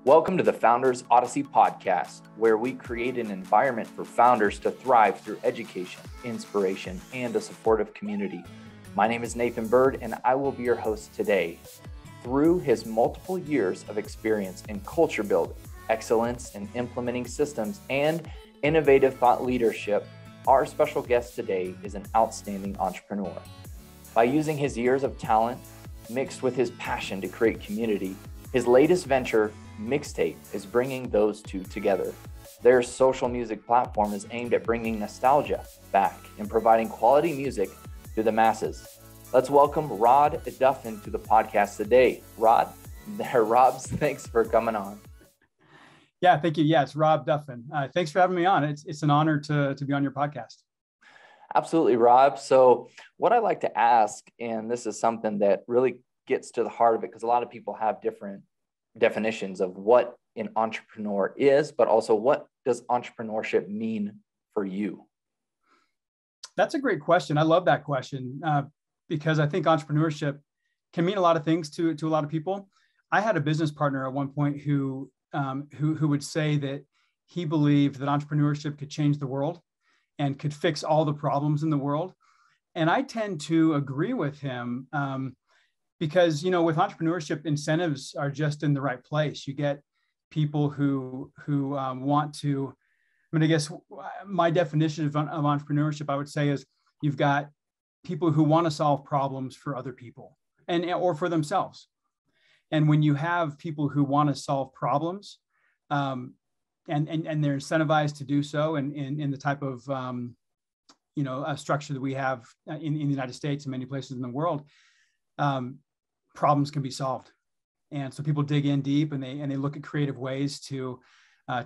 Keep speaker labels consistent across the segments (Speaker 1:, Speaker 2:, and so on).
Speaker 1: Welcome to the Founders Odyssey podcast, where we create an environment for founders to thrive through education, inspiration, and a supportive community. My name is Nathan Bird, and I will be your host today. Through his multiple years of experience in culture building, excellence in implementing systems, and innovative thought leadership, our special guest today is an outstanding entrepreneur. By using his years of talent mixed with his passion to create community, his latest venture, Mixtape, is bringing those two together. Their social music platform is aimed at bringing nostalgia back and providing quality music to the masses. Let's welcome Rod Duffin to the podcast today. Rod, Robs, thanks for coming on.
Speaker 2: Yeah, thank you. Yeah, it's Rob Duffin. Thanks for having me on. It's an honor to be on your podcast.
Speaker 1: Absolutely, Rob. So what I like to ask, and this is something that really gets to the heart of it, because a lot of people have different definitions of what an entrepreneur is, but also what does entrepreneurship mean for you?
Speaker 2: That's a great question. I love that question because I think entrepreneurship can mean a lot of things to a lot of people. I had a business partner at one point who would say that he believed that entrepreneurship could change the world and could fix all the problems in the world. And I tend to agree with him because, you know, with entrepreneurship, incentives are just in the right place. You get people who want to, I mean, I guess my definition of entrepreneurship, I would say, is you've got people who want to solve problems for other people or for themselves. And when you have people who want to solve problems and they're incentivized to do so in the type of, structure that we have in the United States and many places in the world, problems can be solved. And so people dig in deep and they look at creative ways to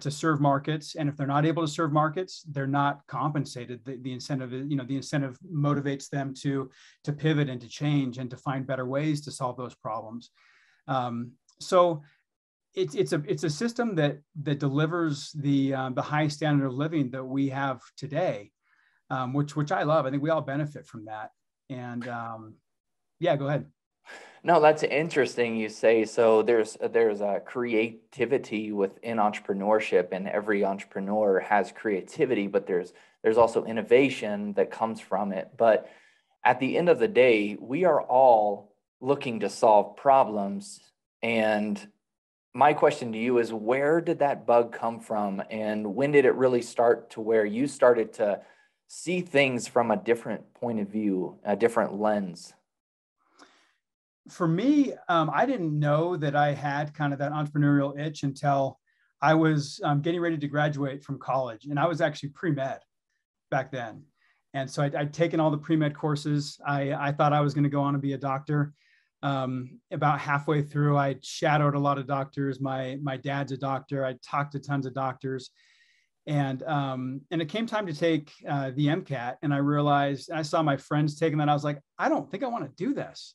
Speaker 2: serve markets. And if they're not able to serve markets, they're not compensated. The incentive, the incentive motivates them to pivot and to change and to find better ways to solve those problems. So it's a system that delivers the high standard of living that we have today, which I love. I think we all benefit from that. And yeah, go ahead.
Speaker 1: No, that's interesting. You say so. There's a creativity within entrepreneurship, and every entrepreneur has creativity, but there's also innovation that comes from it. But at the end of the day, we are all looking to solve problems. And my question to you is, where did that bug come from? And when did it really start to where you started to see things from a different point of view, a different lens?
Speaker 2: For me, I didn't know that I had kind of that entrepreneurial itch until I was getting ready to graduate from college. And I was actually pre-med back then. And so I'd taken all the pre-med courses. I thought I was going to go on and be a doctor. About halfway through, I shadowed a lot of doctors. My dad's a doctor. I talked to tons of doctors. And it came time to take the MCAT. And I realized, I saw my friends taking that. I was like, I don't think I want to do this.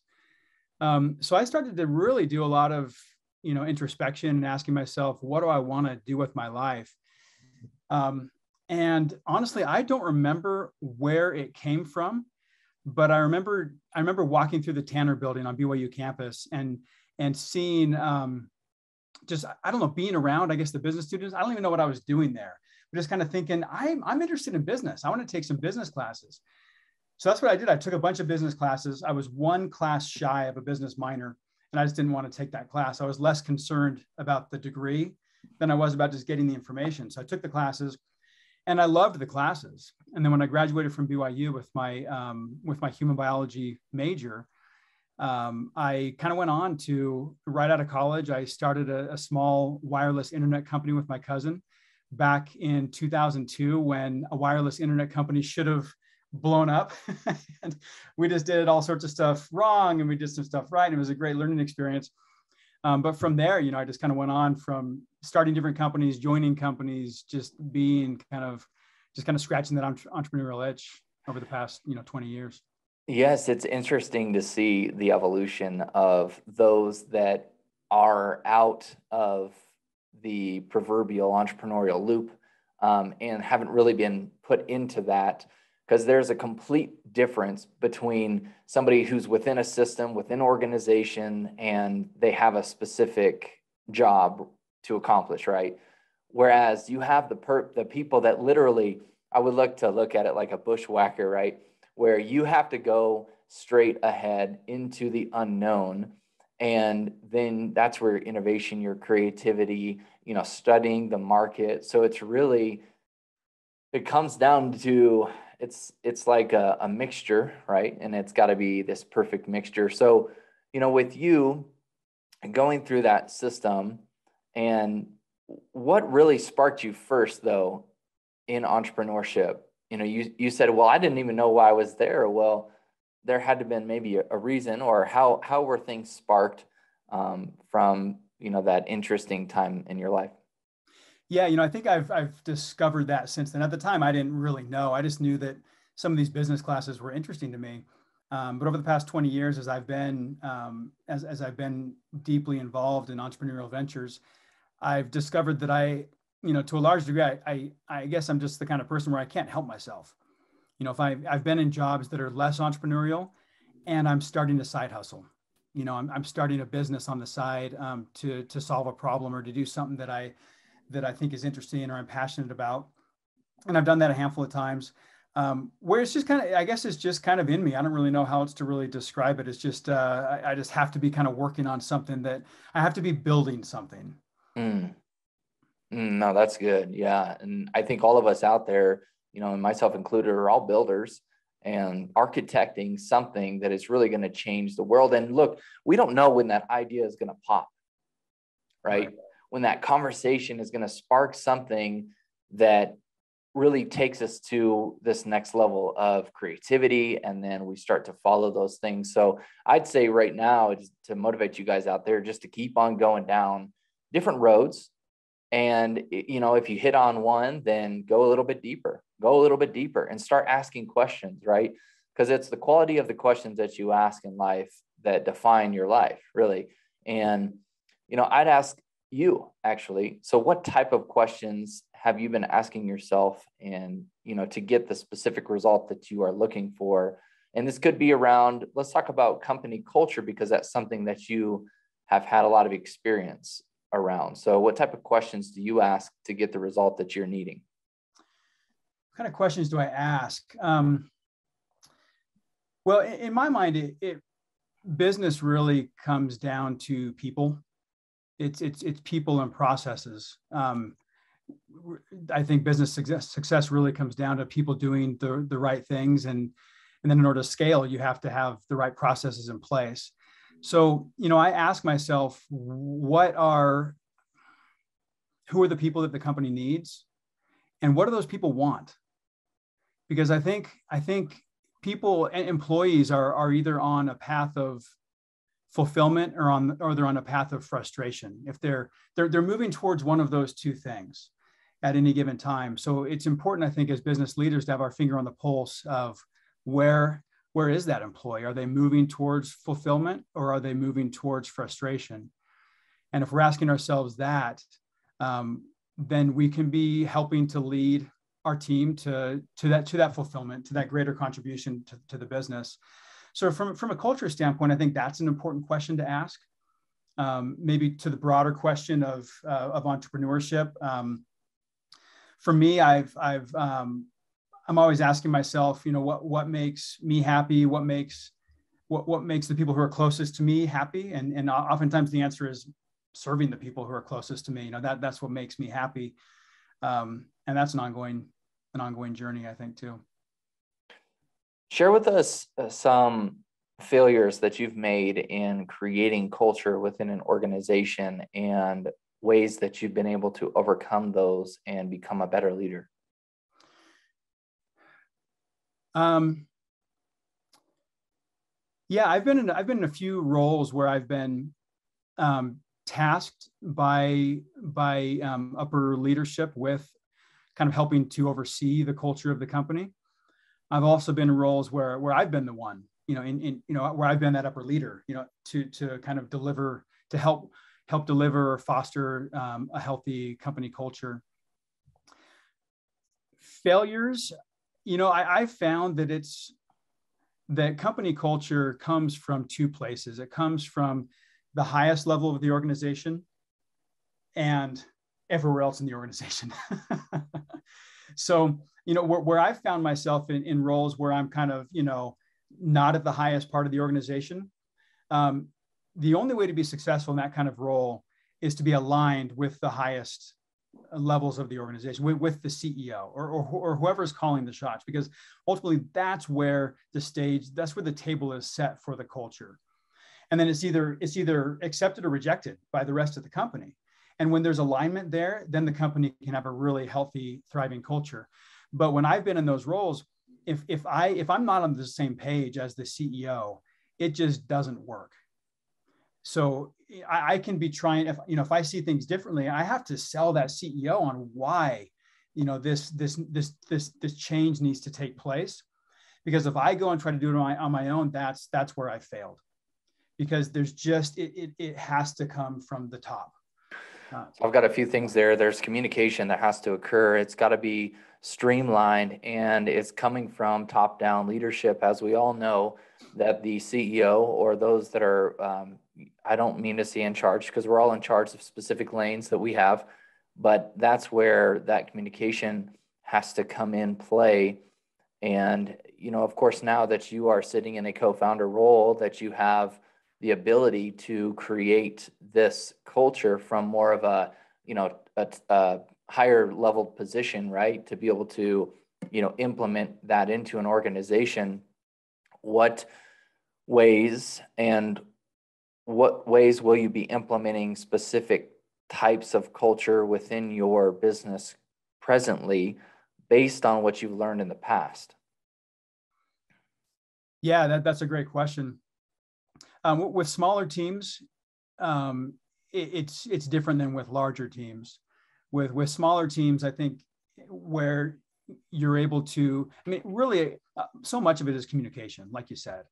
Speaker 2: So I started to really do a lot of, introspection and asking myself, what do I want to do with my life? And honestly, I don't remember where it came from, but I remember walking through the Tanner building on BYU campus and seeing being around, I guess, the business students. I don't even know what I was doing there, but just kind of thinking, I'm interested in business. I want to take some business classes. So that's what I did. I took a bunch of business classes. I was one class shy of a business minor, and I just didn't want to take that class. I was less concerned about the degree than I was about just getting the information. So I took the classes, and I loved the classes. And then when I graduated from BYU with my human biology major, I kind of went on to, right out of college, I started a small wireless internet company with my cousin back in 2002, when a wireless internet company should have blown up. And we just did all sorts of stuff wrong and we did some stuff right. And it was a great learning experience. But from there, I just kind of went on from starting different companies, joining companies, just kind of scratching that entrepreneurial itch over the past, 20 years.
Speaker 1: Yes, it's interesting to see the evolution of those that are out of the proverbial entrepreneurial loop and haven't really been put into that. Because there's a complete difference between somebody who's within a system, within organization, and they have a specific job to accomplish, right? Whereas you have the people that literally, I would look at it like a bushwhacker, right? Where you have to go straight ahead into the unknown. And then that's where innovation, your creativity, studying the market. So it's really, it comes down to, it's like a mixture, right? And it's got to be this perfect mixture. So, with you going through that system, and what really sparked you first though in entrepreneurship? You said, well, I didn't even know why I was there. Well, there had to have been maybe a reason, or how were things sparked from that interesting time in your life?
Speaker 2: Yeah, I think I've discovered that since then. At the time, I didn't really know. I just knew that some of these business classes were interesting to me. But over the past 20 years, as I've been as I've been deeply involved in entrepreneurial ventures, I've discovered that to a large degree, I guess I'm just the kind of person where I can't help myself. If I've been in jobs that are less entrepreneurial, and I'm starting to side hustle. I'm starting a business on the side to solve a problem or to do something that I think is interesting or I'm passionate about. And I've done that a handful of times. Where it's just kind of, I guess it's just kind of in me. I don't really know how else to really describe it. It's just, I just have to be kind of working on something, that I have to be building something.
Speaker 1: No, that's good. Yeah. And I think all of us out there, and myself included, are all builders and architecting something that is really going to change the world. And look, we don't know when that idea is going to pop, right? When that conversation is going to spark something that really takes us to this next level of creativity. And then we start to follow those things. So I'd say right now, just to motivate you guys out there, just to keep on going down different roads. And, if you hit on one, then go a little bit deeper and start asking questions, right? Because it's the quality of the questions that you ask in life that define your life, really. And, I'd ask you actually, so what type of questions have you been asking yourself, and, to get the specific result that you are looking for? And this could be around, let's talk about company culture, because that's something that you have had a lot of experience around. So what type of questions do you ask to get the result that you're needing?
Speaker 2: What kind of questions do I ask? Well, in my mind, business really comes down to people. It's people and processes. I think business success really comes down to people doing the right things, and then in order to scale, you have to have the right processes in place. So, I ask myself, who are the people that the company needs, and what do those people want? Because I think people and employees are either on a path of fulfillment or they're on a path of frustration. If they're moving towards one of those two things at any given time. So it's important, I think, as business leaders, to have our finger on the pulse of where is that employee? Are they moving towards fulfillment, or are they moving towards frustration? And if we're asking ourselves that, then we can be helping to lead our team to that fulfillment, to that greater contribution to the business. So from a culture standpoint, I think that's an important question to ask. Maybe to the broader question of entrepreneurship. For me, I'm always asking myself, what makes me happy? What makes the people who are closest to me happy? And oftentimes the answer is serving the people who are closest to me. That's what makes me happy. And that's an ongoing journey, I think, too.
Speaker 1: Share with us some failures that you've made in creating culture within an organization, and ways that you've been able to overcome those and become a better leader.
Speaker 2: Yeah, I've been in a few roles where I've been tasked by upper leadership with kind of helping to oversee the culture of the company. I've also been in roles where I've been the one, where I've been that upper leader, to kind of deliver, to help deliver or foster a healthy company culture. Failures, I've found that company culture comes from two places. It comes from the highest level of the organization, and everywhere else in the organization. So, where I found myself in roles where I'm kind of, not at the highest part of the organization, the only way to be successful in that kind of role is to be aligned with the highest levels of the organization, with the CEO or whoever's calling the shots, because ultimately that's where the table is set for the culture. And then it's either accepted or rejected by the rest of the company. And when there's alignment there, then the company can have a really healthy, thriving culture. But when I've been in those roles, if I'm not on the same page as the CEO, it just doesn't work. So I can be trying, if I see things differently, I have to sell that CEO on why, this change needs to take place. Because if I go and try to do it on my own, that's where I failed. Because there's it has to come from the top.
Speaker 1: So I've got a few things there. There's communication that has to occur. It's got to be streamlined, and it's coming from top-down leadership. As we all know, that the CEO or those that are, I don't mean to say in charge, because we're all in charge of specific lanes that we have, but that's where that communication has to come in play. And, of course, now that you are sitting in a co-founder role, that you have the ability to create this culture from more of a higher level position, right? To be able to, implement that into an organization. What ways will you be implementing specific types of culture within your business presently based on what you've learned in the past?
Speaker 2: Yeah, that's a great question. With smaller teams, it's different than with larger teams. With smaller teams, I think where you're able to, really, so much of it is communication, like you said.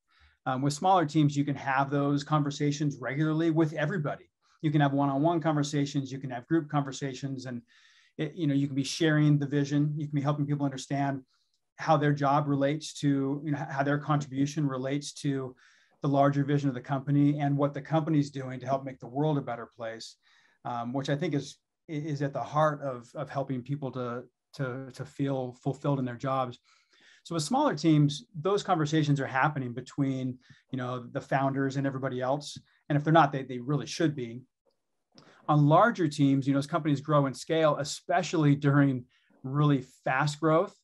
Speaker 2: With smaller teams, you can have those conversations regularly with everybody. You can have one-on-one conversations, you can have group conversations, and you can be sharing the vision. You can be helping people understand how their job relates to, how their contribution relates to the larger vision of the company and what the company's doing to help make the world a better place, which I think is at the heart of helping people to feel fulfilled in their jobs. So with smaller teams, those conversations are happening between, the founders and everybody else. And if they're not, they really should be. On larger teams, as companies grow and scale, especially during really fast growth,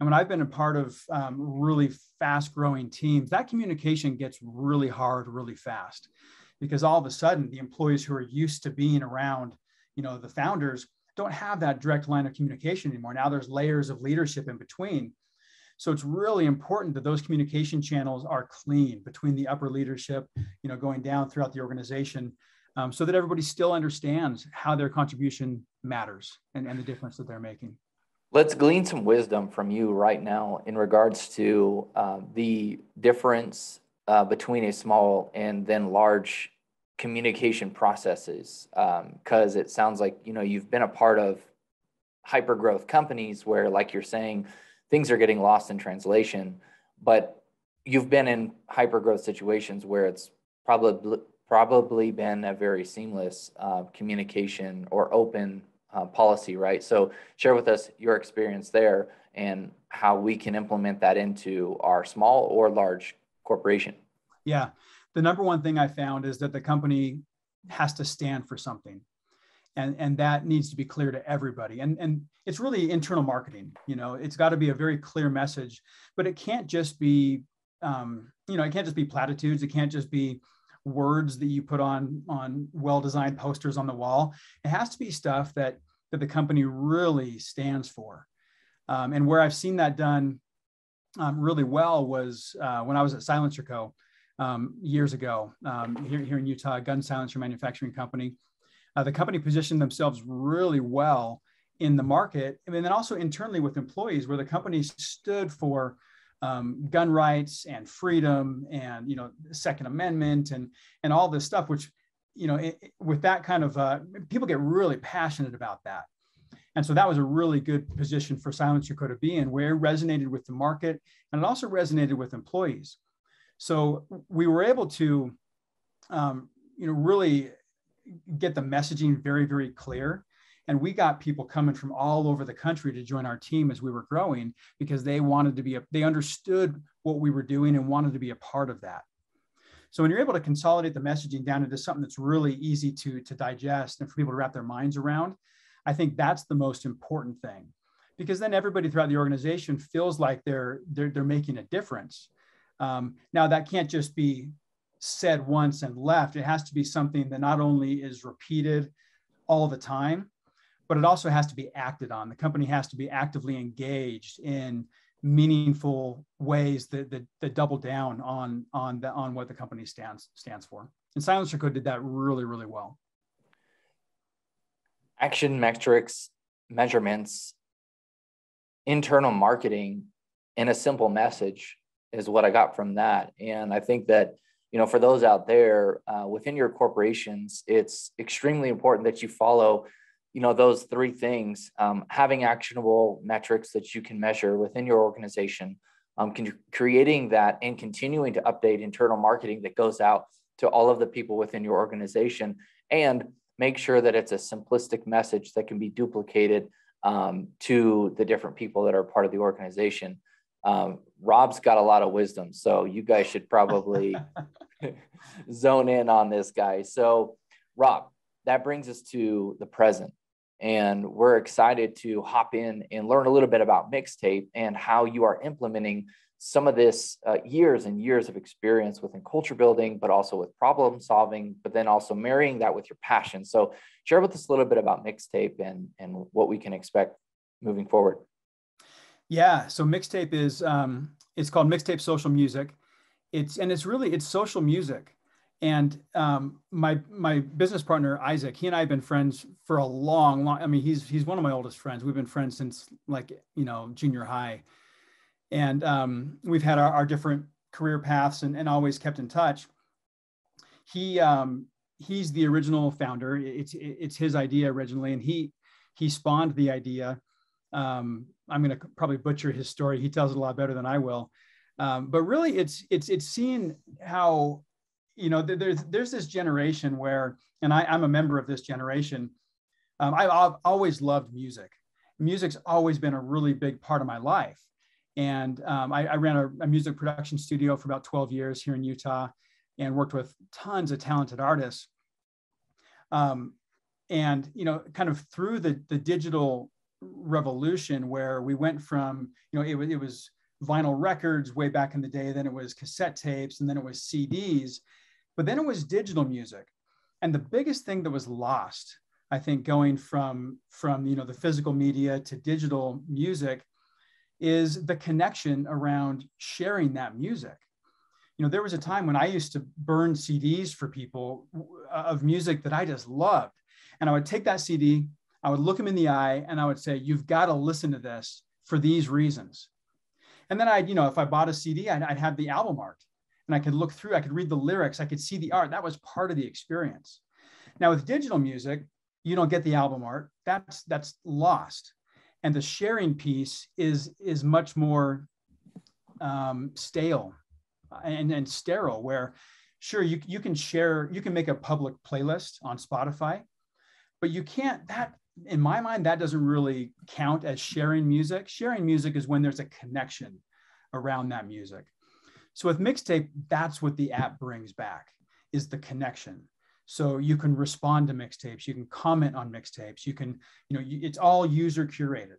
Speaker 2: and when I've been a part of really fast growing teams, that communication gets really hard really fast, because all of a sudden the employees who are used to being around, the founders don't have that direct line of communication anymore. Now there's layers of leadership in between. So it's really important that those communication channels are clean between the upper leadership, going down throughout the organization, so that everybody still understands how their contribution matters and the difference that they're making.
Speaker 1: Let's glean some wisdom from you right now in regards to the difference between a small and then large communication processes, because it sounds like, you've been a part of hyper-growth companies where, like you're saying, things are getting lost in translation, but you've been in hyper-growth situations where it's probably been a very seamless communication or open policy, right? So share with us your experience there and how we can implement that into our small or large corporation.
Speaker 2: Yeah. The number one thing I found is that the company has to stand for something. And that needs to be clear to everybody. And it's really internal marketing. It's got to be a very clear message, but it can't just be, it can't just be platitudes. It can't just be words that you put on well-designed posters on the wall. It has to be stuff that the company really stands for. And where I've seen that done really well was when I was at Silencer Co. Years ago, here in Utah, a gun silencer manufacturing company. The company positioned themselves really well in the market, and then also internally with employees, where the company stood for gun rights and freedom and Second Amendment and all this stuff, which with that kind of people get really passionate about that. And so that was a really good position for Silencer Co. to be in, where it resonated with the market and it also resonated with employees. So we were able to really get the messaging very, very clear. And we got people coming from all over the country to join our team as we were growing, because they wanted to be, they understood what we were doing and wanted to be a part of that. So when you're able to consolidate the messaging down into something that's really easy to digest and for people to wrap their minds around, I think that's the most important thing, because then everybody throughout the organization feels like they're making a difference. Now that can't just be said once and left. It has to be something that not only is repeated all the time, but it also has to be acted on. The company has to be actively engaged in meaningful ways that double down on what the company stands for. And Silencer Code did that really, really well.
Speaker 1: Action metrics, measurements, internal marketing, and a simple message is what I got from that. And I think that, for those out there within your corporations, it's extremely important that you follow those three things, having actionable metrics that you can measure within your organization, creating that and continuing to update internal marketing that goes out to all of the people within your organization, and make sure that it's a simplistic message that can be duplicated to the different people that are part of the organization. Rob's got a lot of wisdom, so you guys should probably zone in on this guy. So Rob, that brings us to the present. And we're excited to hop in and learn a little bit about Mixtape and how you are implementing some of this years and years of experience within culture building, but also with problem solving, but then also marrying that with your passion. So share with us a little bit about Mixtape and what we can expect moving forward.
Speaker 2: Yeah, so Mixtape is, it's called Mixtape Social Music. It's social music. And my business partner, Isaac, he and I have been friends for a long, he's one of my oldest friends. We've been friends since junior high. And we've had our different career paths and always kept in touch. He's the original founder. It's his idea originally, and he spawned the idea. I'm going to probably butcher his story. He tells it a lot better than I will. But really it's seeing how, there's this generation where, and I'm a member of this generation. I've always loved music. Music's always been a really big part of my life. And I ran a music production studio for about 12 years here in Utah and worked with tons of talented artists. And, kind of through the digital revolution, where we went from, it was vinyl records way back in the day, then it was cassette tapes, and then it was CDs. But then it was digital music. And the biggest thing that was lost, I think, going from the physical media to digital music, is the connection around sharing that music. There was a time when I used to burn CDs for people of music that I just loved. And I would take that CD, I would look them in the eye, and I would say, you've got to listen to this for these reasons. And then if I bought a CD, I'd have the album art. And I could look through, I could read the lyrics, I could see the art. That was part of the experience. Now with digital music, you don't get the album art. That's lost. And the sharing piece is much more stale and sterile, where sure, you can share, you can make a public playlist on Spotify, but you can't, in my mind, that doesn't really count as sharing music. Sharing music is when there's a connection around that music. So with Mixtape, that's what the app brings back, is the connection. So you can respond to mixtapes, you can comment on mixtapes, you can, it's all user curated.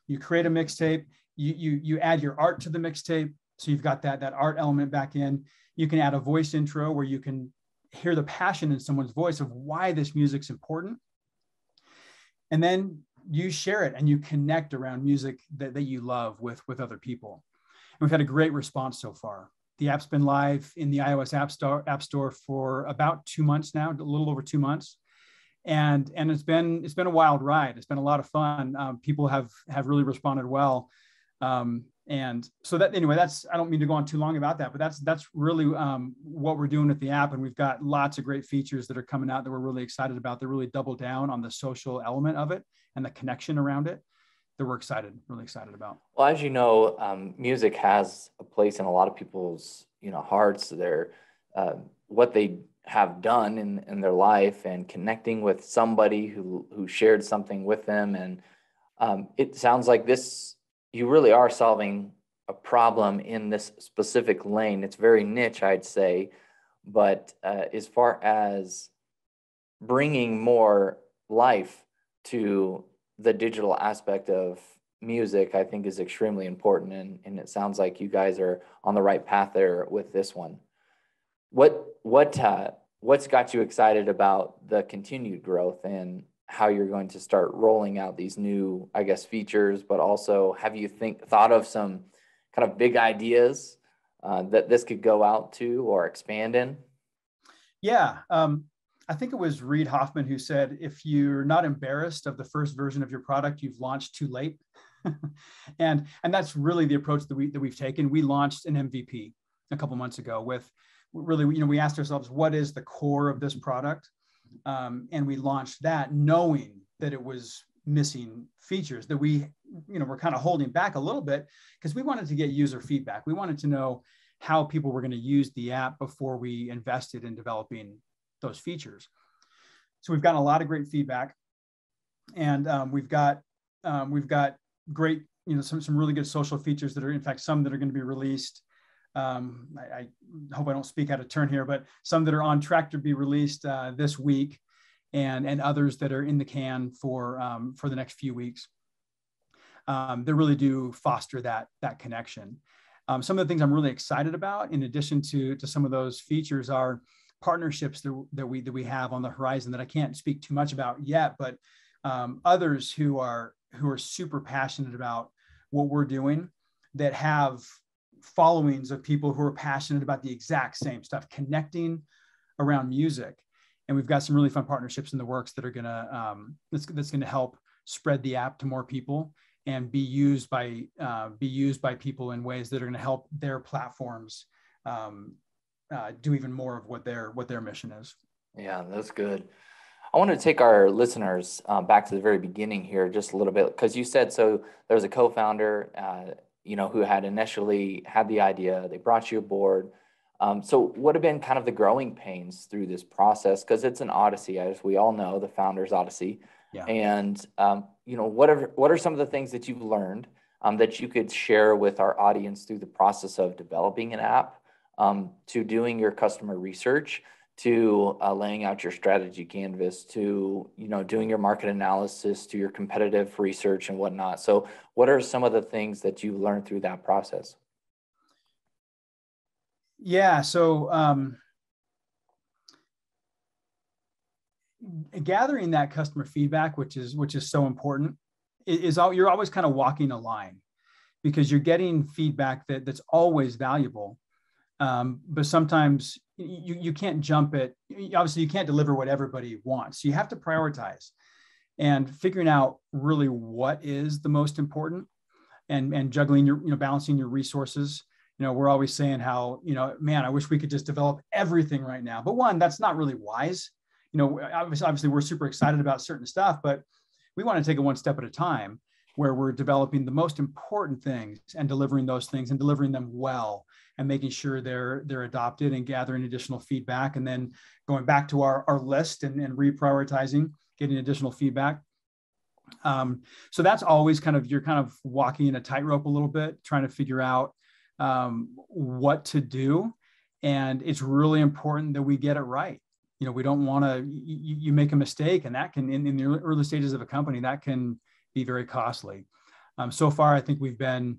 Speaker 2: You create a mixtape, you add your art to the mixtape. So you've got that art element back in. You can add a voice intro where you can hear the passion in someone's voice of why this music's important. And then you share it and you connect around music that you love with other people. And we've had a great response so far. The app's been live in the iOS App Store for about 2 months now, a little over 2 months. And it's been a wild ride. It's been a lot of fun. People have really responded well. And so that, anyway, I don't mean to go on too long about that, but that's really what we're doing with the app. And we've got lots of great features that are coming out that we're really excited about. That really double down on the social element of it and the connection around it that we're really excited about.
Speaker 1: Well, as you know, music has a place in a lot of people's, hearts. They're what they have done in their life, and connecting with somebody who shared something with them. And it sounds like you really are solving a problem in this specific lane. It's very niche, I'd say, but as far as bringing more life to the digital aspect of music, I think is extremely important. And it sounds like you guys are on the right path there with this one. What's got you excited about the continued growth, and how you're going to start rolling out these new, I guess, features, but also have you thought of some kind of big ideas that this could go out to or expand in?
Speaker 2: Yeah. I think it was Reid Hoffman who said, if you're not embarrassed of the first version of your product, you've launched too late. and that's really the approach that we've taken. We launched an MVP a couple months ago with really, we asked ourselves, what is the core of this product? And we launched that knowing that it was missing features that we're kind of holding back a little bit, because we wanted to get user feedback. We wanted to know how people were going to use the app before we invested in developing those features. So we've gotten a lot of great feedback, and we've got great, some really good social features that are, in fact, some that are going to be released. I hope I don't speak out of turn here, but some that are on track to be released this week, and others that are in the can for the next few weeks. They really do foster that connection. Some of the things I'm really excited about, in addition to some of those features, are partnerships that we have on the horizon that I can't speak too much about yet, but others who are super passionate about what we're doing, that have followings of people who are passionate about the exact same stuff, connecting around music. And we've got some really fun partnerships in the works that are gonna that's gonna help spread the app to more people, and be used by people in ways that are gonna help their platforms do even more of what their mission is. Yeah,
Speaker 1: that's good. I want to take our listeners back to the very beginning here just a little bit, because you said, so there's a co-founder who had initially had the idea, they brought you aboard. So what have been kind of the growing pains through this process? Because it's an Odyssey, as we all know, the founder's Odyssey.
Speaker 2: Yeah.
Speaker 1: And, what are some of the things that you've learned that you could share with our audience through the process of developing an app, to doing your customer research, to laying out your strategy canvas, to doing your market analysis, to your competitive research and whatnot? So what are some of the things that you learned through that process?
Speaker 2: Yeah, so gathering that customer feedback, which is so important, you're always kind of walking a line, because you're getting feedback that's always valuable. But sometimes you can't jump it. Obviously, you can't deliver what everybody wants. You have to prioritize, and figuring out really what is the most important, and juggling balancing your resources. We're always saying how, man, I wish we could just develop everything right now. But one, that's not really wise. Obviously we're super excited about certain stuff, but we want to take it one step at a time, where we're developing the most important things and delivering those things, and delivering them well, and making sure they're adopted, and gathering additional feedback, and then going back to our list and reprioritizing, getting additional feedback. So that's always you're kind of walking in a tightrope a little bit, trying to figure out what to do. And it's really important that we get it right. We don't want to, you make a mistake, and that can, in the early stages of a company, that can be very costly. So far, I think we've been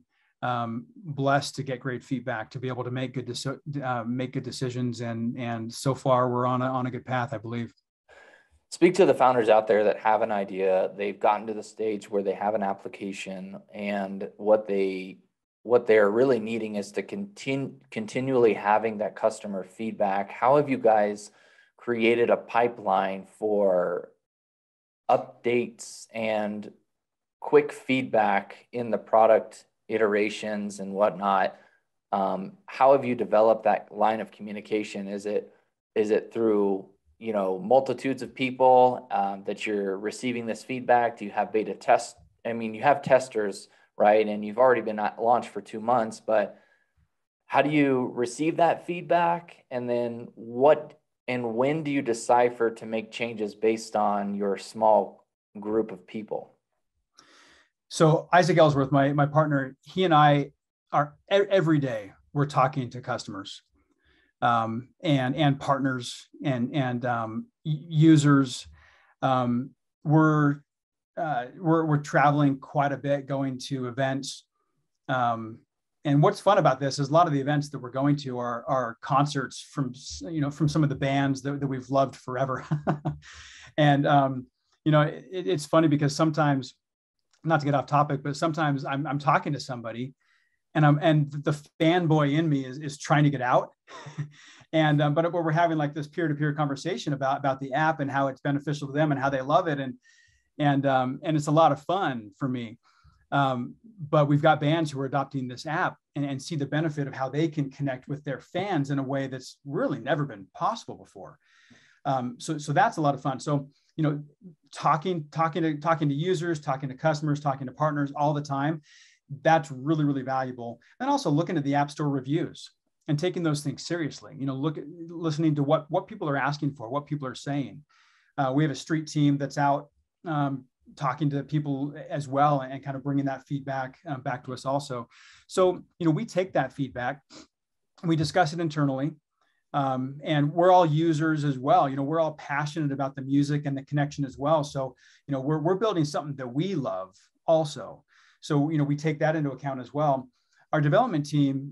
Speaker 2: blessed to get great feedback, to be able to make good decisions. And so far we're on a good path, I believe.
Speaker 1: Speak to the founders out there that have an idea, they've gotten to the stage where they have an application, and what they're really needing is to continually having that customer feedback. How have you guys created a pipeline for updates and quick feedback in the product iterations and whatnot? How have you developed that line of communication? Is it through multitudes of people that you're receiving this feedback? Do you have beta tests? I mean, you have testers, right? And you've already been launched for 2 months, but how do you receive that feedback? And then what And when do you decipher to make changes based on your small group of people?
Speaker 2: So Isaac Ellsworth, my partner, he and I are every day we're talking to customers, and partners and users. We're traveling quite a bit, going to events. And what's fun about this is a lot of the events that we're going to are concerts from some of the bands that we've loved forever. And it's funny because sometimes, not to get off topic, but sometimes I'm talking to somebody and the fanboy in me is trying to get out. But we're having like this peer-to-peer conversation about the app and how it's beneficial to them and how they love it. And it's a lot of fun for me. But we've got bands who are adopting this app and see the benefit of how they can connect with their fans in a way that's really never been possible before. So that's a lot of fun. So, talking to users, talking to customers, talking to partners all the time, that's really, really valuable. And also looking at the App Store reviews and taking those things seriously, listening to what people are asking for, what people are saying. We have a street team that's out talking to people as well and kind of bringing that feedback back to us also. So, we take that feedback, we discuss it internally. And we're all users as well. We're all passionate about the music and the connection as well. So, we're building something that we love also. So, we take that into account as well. Our development team,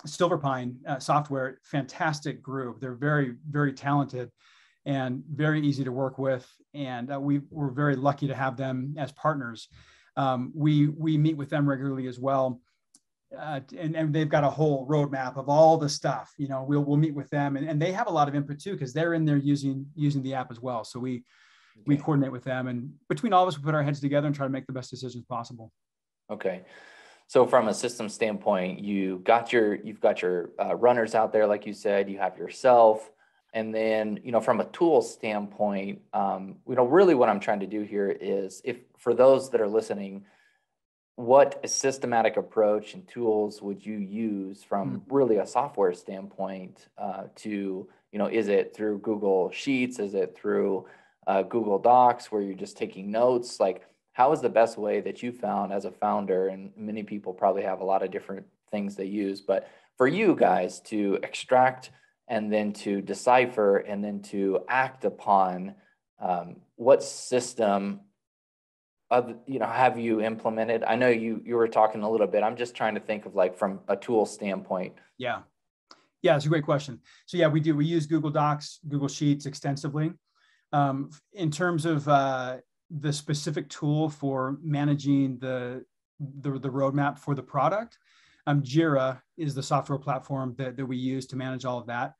Speaker 2: Silverpine Software, fantastic group. They're very, very talented and very easy to work with. And we're very lucky to have them as partners. We meet with them regularly as well. And they've got a whole roadmap of all the stuff. We'll meet with them, and they have a lot of input too, because they're in there using the app as well. So we coordinate with them, and between all of us, we put our heads together and try to make the best decisions possible.
Speaker 1: Okay. So from a system standpoint, you've got your runners out there, like you said, you have yourself, and then, from a tool standpoint, really what I'm trying to do here is, if for those that are listening, what a systematic approach and tools would you use from really a software standpoint to, is it through Google Sheets? Is it through Google Docs where you're just taking notes? Like, how is the best way that you found as a founder? And many people probably have a lot of different things they use, but for you guys to extract and then to decipher and then to act upon, what system have you implemented? I know you were talking a little bit. I'm just trying to think of like from a tool standpoint.
Speaker 2: Yeah, it's a great question. So yeah, we use Google Docs, Google Sheets extensively. In terms of the specific tool for managing the roadmap for the product, Jira is the software platform that we use to manage all of that,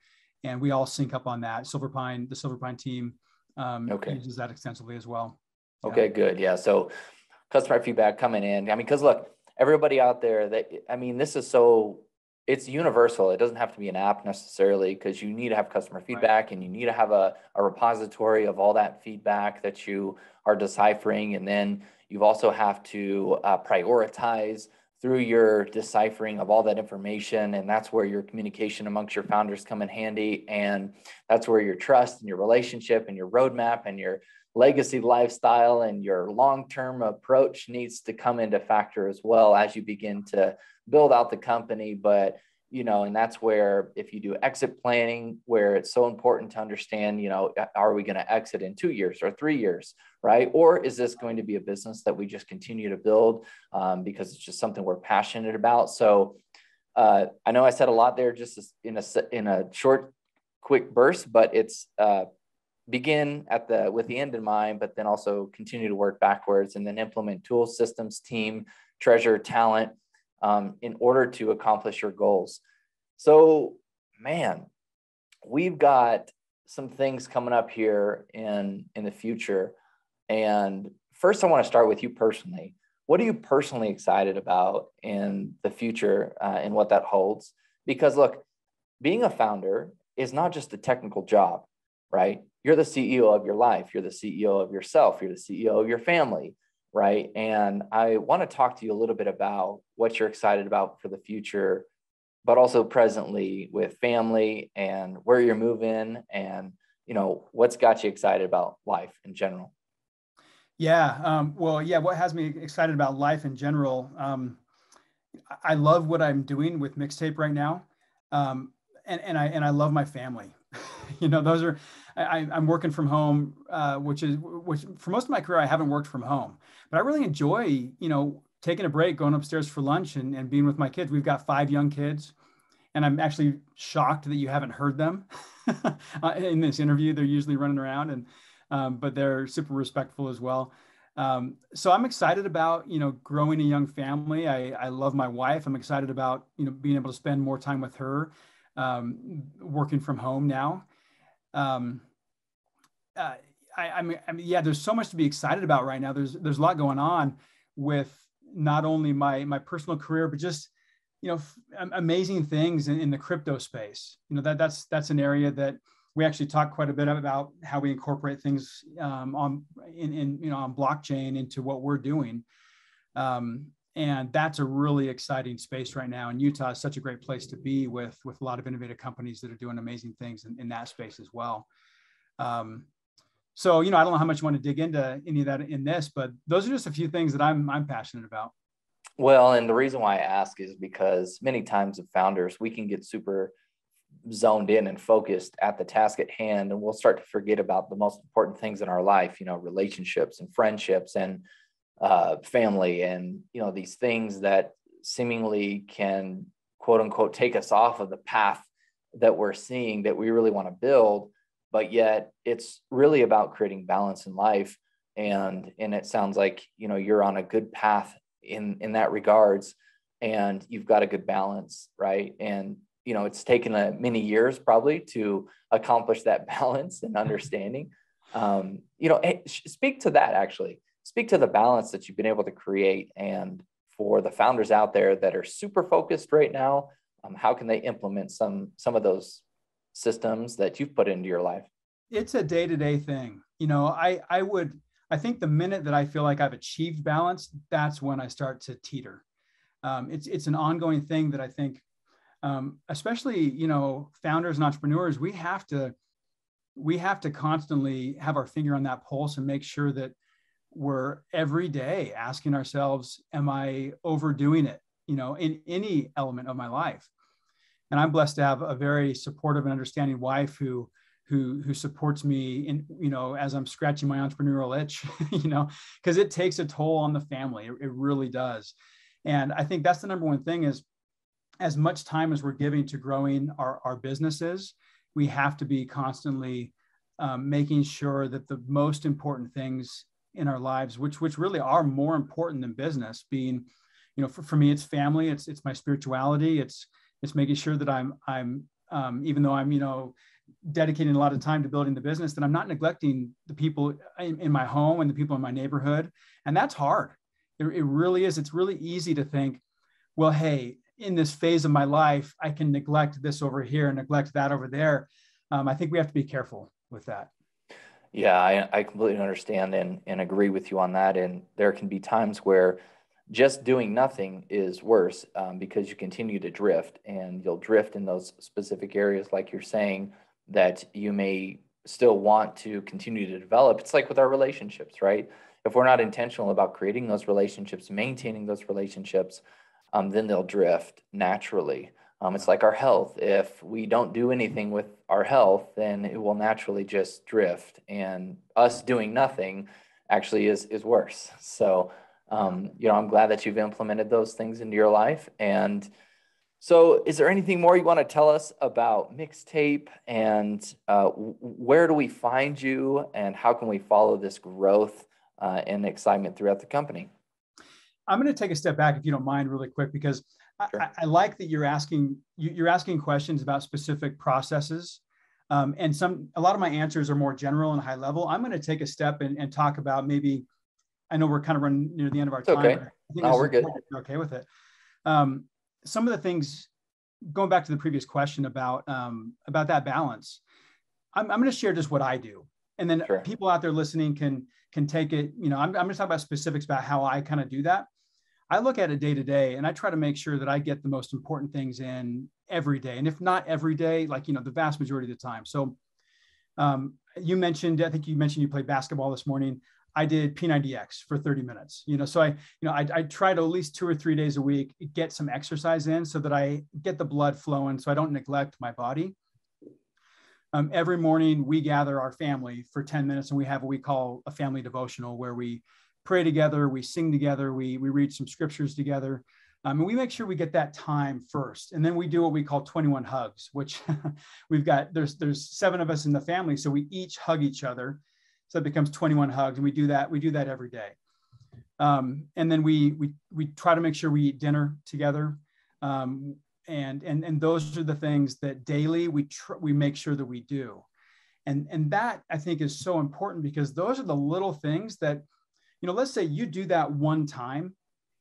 Speaker 2: and we all sync up on that. The Silverpine team uses that extensively as well.
Speaker 1: Okay, good. Yeah. So customer feedback coming in. Because look, everybody out there it's universal. It doesn't have to be an app necessarily, because you need to have customer feedback, right, and you need to have a repository of all that feedback that you are deciphering. And then you also have to prioritize through your deciphering of all that information. And that's where your communication amongst your founders come in handy. And that's where your trust and your relationship and your roadmap and your legacy lifestyle and your long-term approach needs to come into factor as well as you begin to build out the company. But, and that's where, if you do exit planning, where it's so important to understand, are we going to exit in 2 years or 3 years, right? Or is this going to be a business that we just continue to build because it's just something we're passionate about? So I know I said a lot there just in a short, quick burst, but it's begin with the end in mind, but then also continue to work backwards and then implement tools, systems, team, treasure, talent in order to accomplish your goals. So, man, we've got some things coming up here in the future. And first, I want to start with you personally. What are you personally excited about in the future and what that holds? Because look, being a founder is not just a technical job, right? You're the CEO of your life. You're the CEO of yourself. You're the CEO of your family, right? And I want to talk to you a little bit about what you're excited about for the future but also presently with family and where you're moving and, what's got you excited about life in general?
Speaker 2: Yeah. What has me excited about life in general? I love what I'm doing with Mixtape right now. And I love my family. Those are, I'm working from home, which for most of my career, I haven't worked from home, but I really enjoy, taking a break, going upstairs for lunch and being with my kids. We've got 5 young kids, and I'm actually shocked that you haven't heard them in this interview. They're usually running around, but they're super respectful as well. So I'm excited about, growing a young family. I love my wife. I'm excited about, being able to spend more time with her, working from home now. Yeah, there's so much to be excited about right now. There's a lot going on with not only my personal career, but just, amazing things in the crypto space. That's an area that we actually talk quite a bit about, how we incorporate things on blockchain into what we're doing. And that's a really exciting space right now. And Utah is such a great place to be with a lot of innovative companies that are doing amazing things in that space as well. So, I don't know how much you want to dig into any of that in this, but those are just a few things that I'm passionate about.
Speaker 1: Well, and the reason why I ask is because many times as founders, we can get super zoned in and focused at the task at hand, and we'll start to forget about the most important things in our life, relationships and friendships and family, and these things that seemingly can, quote unquote, take us off of the path that we're seeing that we really want to build. But yet it's really about creating balance in life, and it sounds like you're on a good path in that regards, and you've got a good balance, right? And it's taken many years probably to accomplish that balance and understanding. Speak to that, actually. Speak to the balance that you've been able to create. And for the founders out there that are super focused right now, how can they implement some of those systems that you've put into your life?
Speaker 2: It's a day-to-day thing. I think the minute that I feel like I've achieved balance, that's when I start to teeter. It's an ongoing thing that I think, especially, founders and entrepreneurs, we have to constantly have our finger on that pulse and make sure that we're every day asking ourselves, am I overdoing it, in any element of my life? And I'm blessed to have a very supportive and understanding wife who supports me in, as I'm scratching my entrepreneurial itch, because it takes a toll on the family. It really does. And I think that's the number one thing is, as much time as we're giving to growing our businesses, we have to be constantly making sure that the most important things in our lives, which really are more important than business, being, for me, it's family, it's my spirituality, it's making sure that I'm even though I'm, dedicating a lot of time to building the business, that I'm not neglecting the people in my home and the people in my neighborhood. And that's hard. It really is. It's really easy to think, well, hey, in this phase of my life, I can neglect this over here and neglect that over there. I think we have to be careful with that.
Speaker 1: Yeah, I completely understand and agree with you on that. And there can be times where just doing nothing is worse, because you continue to drift, and you'll drift in those specific areas, like you're saying, that you may still want to continue to develop. It's like with our relationships, right? If we're not intentional about creating those relationships, maintaining those relationships, then they'll drift naturally. It's like our health. If we don't do anything with our health, then it will naturally just drift. And us doing nothing actually is worse. So, I'm glad that you've implemented those things into your life. And so is there anything more you want to tell us about Mixtape, and where do we find you, and how can we follow this growth and excitement throughout the company?
Speaker 2: I'm going to take a step back, if you don't mind, really quick, because
Speaker 1: Sure.
Speaker 2: I like that you're asking questions about specific processes. And a lot of my answers are more general and high level. I'm going to take a step and talk about, maybe, I know we're kind of running near the end of our time.
Speaker 1: Okay.
Speaker 2: I think
Speaker 1: No, we're good.
Speaker 2: you're okay with it. Some of the things, going back to the previous question about that balance, I'm going to share just what I do. And then
Speaker 1: Sure.
Speaker 2: people out there listening can take it, I'm going to talk about specifics about how I kind of do that. I look at it day to day, and I try to make sure that I get the most important things in every day. And if not every day, like, the vast majority of the time. So you mentioned, I think you mentioned you played basketball this morning. I did P90X for 30 minutes, so I try to at least 2 or 3 days a week, get some exercise in so that I get the blood flowing, so I don't neglect my body. Every morning we gather our family for 10 minutes and we have what we call a family devotional, where we pray together, we sing together, we read some scriptures together. And we make sure we get that time first. And then we do what we call 21 hugs, which there's 7 of us in the family. So we each hug each other. So it becomes 21 hugs. And we do that every day. And then we try to make sure we eat dinner together. And those are the things that daily we make sure that we do. And that, I think, is so important, because those are the little things that, let's say you do that one time,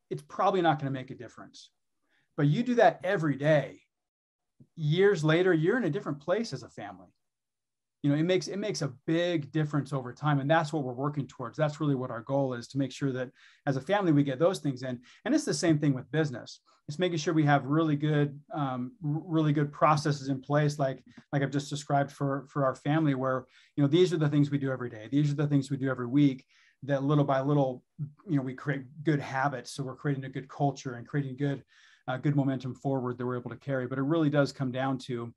Speaker 2: it's probably not going to make a difference. But you do that every day, years later, you're in a different place as a family. It makes a big difference over time. And that's what we're working towards. That's really what our goal is, to make sure that as a family, we get those things in. And it's the same thing with business. It's making sure we have really good processes in place, like I've just described for our family, where, these are the things we do every day. These are the things we do every week, that little by little, we create good habits. So we're creating a good culture and creating good momentum forward that we're able to carry. But it really does come down to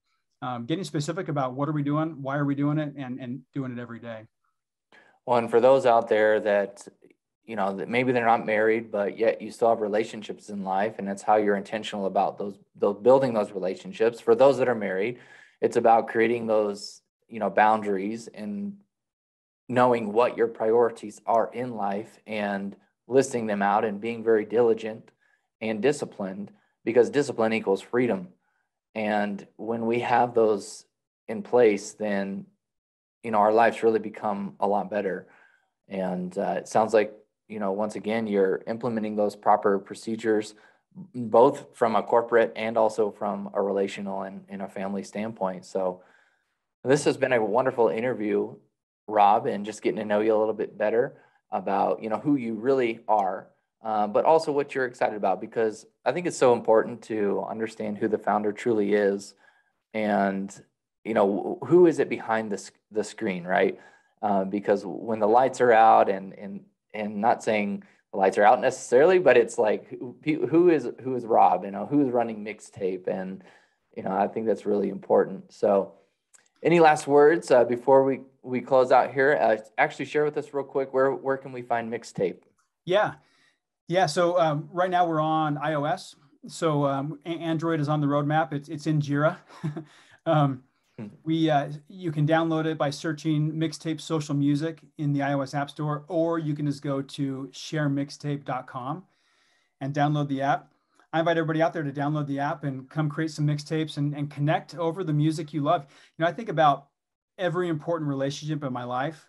Speaker 2: getting specific about what are we doing, why are we doing it, and doing it every day.
Speaker 1: Well, and for those out there that, that maybe they're not married, but yet you still have relationships in life, and that's how you're intentional about those building those relationships. For those that are married, it's about creating those, boundaries and knowing what your priorities are in life and listing them out and being very diligent and disciplined, because discipline equals freedom. And when we have those in place, then, our lives really become a lot better. And it sounds like, once again, you're implementing those proper procedures, both from a corporate and also from a relational and a family standpoint. So this has been a wonderful interview, Rob, and just getting to know you a little bit better about, who you really are, but also what you're excited about, because I think it's so important to understand who the founder truly is, and, who is it behind the screen, right? Because when the lights are out, and not saying the lights are out necessarily, but it's like, who is Rob, who is running Mixtape, and, I think that's really important. So any last words before we close out here? Actually share with us real quick, where can we find Mixtape?
Speaker 2: Yeah. So right now we're on iOS. So Android is on the roadmap. It's in Jira. You can download it by searching Mixtape Social Music in the iOS App Store, or you can just go to sharemixtape.com and download the app. I invite everybody out there to download the app and come create some mixtapes and connect over the music you love. I think about every important relationship in my life.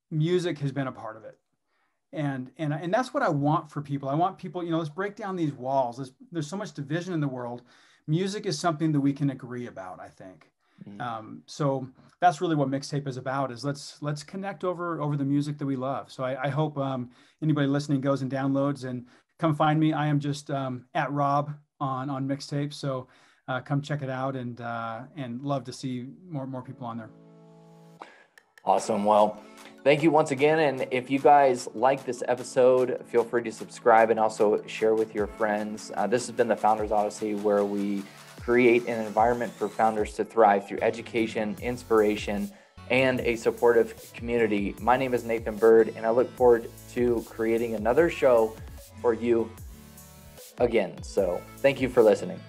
Speaker 2: Music has been a part of it. And that's what I want for people. I want people, let's break down these walls. There's so much division in the world. Music is something that we can agree about, I think. Mm-hmm. So that's really what Mixtape is about, is let's connect over the music that we love. So I hope anybody listening goes and downloads, and come find me. I am just at Rob on Mixtape. So come check it out, and love to see more people on there.
Speaker 1: Awesome. Well, thank you once again. And if you guys like this episode, feel free to subscribe and also share with your friends. This has been the Founders Odyssey, where we create an environment for founders to thrive through education, inspiration, and a supportive community. My name is Nathan Bird, and I look forward to creating another show for you again. So thank you for listening.